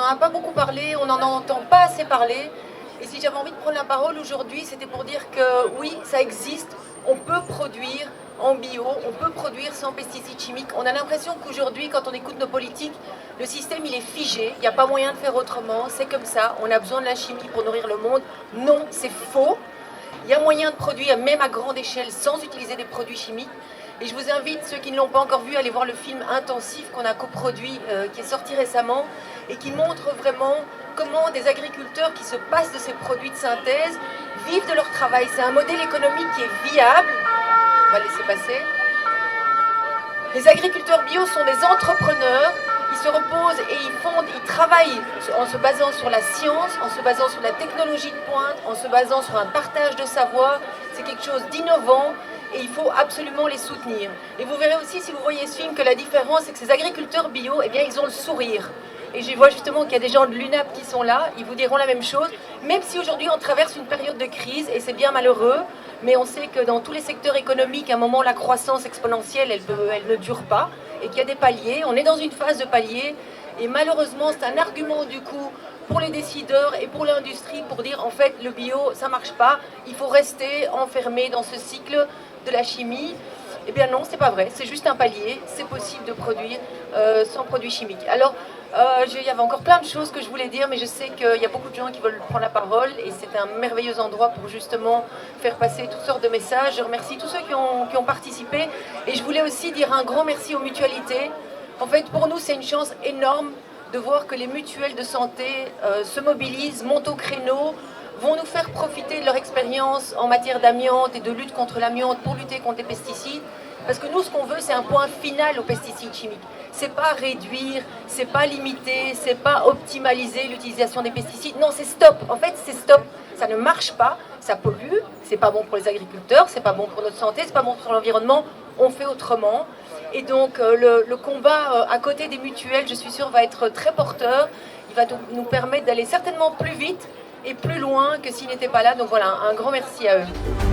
a pas beaucoup parlé, on n'en entend pas assez parler. Et si j'avais envie de prendre la parole aujourd'hui, c'était pour dire que oui, ça existe, on peut produire en bio, on peut produire sans pesticides chimiques. On a l'impression qu'aujourd'hui, quand on écoute nos politiques, le système il est figé, il n'y a pas moyen de faire autrement, c'est comme ça, on a besoin de la chimie pour nourrir le monde. Non, c'est faux. Il y a moyen de produire, même à grande échelle, sans utiliser des produits chimiques. Et je vous invite, ceux qui ne l'ont pas encore vu, à aller voir le film Intensif qu'on a coproduit, qui est sorti récemment, et qui montre vraiment comment des agriculteurs qui se passent de ces produits de synthèse vivent de leur travail. C'est un modèle économique qui est viable. On va laisser passer. Les agriculteurs bio sont des entrepreneurs. Ils se reposent et ils travaillent en se basant sur la science, en se basant sur la technologie de pointe, en se basant sur un partage de savoir. C'est quelque chose d'innovant et il faut absolument les soutenir. Et vous verrez aussi, si vous voyez ce film, que la différence, c'est que ces agriculteurs bio, eh bien, ils ont le sourire. Et je vois justement qu'il y a des gens de l'UNAP qui sont là, ils vous diront la même chose, même si aujourd'hui on traverse une période de crise, et c'est bien malheureux, mais on sait que dans tous les secteurs économiques, à un moment, la croissance exponentielle, elle ne dure pas, et qu'il y a des paliers, on est dans une phase de palier, et malheureusement, c'est un argument du coup pour les décideurs et pour l'industrie pour dire en fait le bio, ça marche pas, il faut rester enfermé dans ce cycle de la chimie. Eh bien non, c'est pas vrai, c'est juste un palier, c'est possible de produire sans produits chimiques. Alors, il y avait encore plein de choses que je voulais dire, mais je sais qu'il y a beaucoup de gens qui veulent prendre la parole et c'est un merveilleux endroit pour justement faire passer toutes sortes de messages. Je remercie tous ceux qui ont participé et je voulais aussi dire un grand merci aux mutualités. En fait, pour nous, c'est une chance énorme de voir que les mutuelles de santé se mobilisent, montent au créneau, vont nous faire profiter de leur expérience en matière d'amiante et de lutte contre l'amiante pour lutter contre les pesticides. Parce que nous, ce qu'on veut, c'est un point final aux pesticides chimiques. C'est pas réduire, c'est pas limiter, c'est pas optimaliser l'utilisation des pesticides. Non, c'est stop. En fait, c'est stop. Ça ne marche pas, ça pollue, c'est pas bon pour les agriculteurs, c'est pas bon pour notre santé, c'est pas bon pour l'environnement. On fait autrement. Et donc, le combat à côté des mutuelles, je suis sûre, va être très porteur. Il va nous permettre d'aller certainement plus vite et plus loin que s'ils n'étaient pas là. Donc voilà, un grand merci à eux.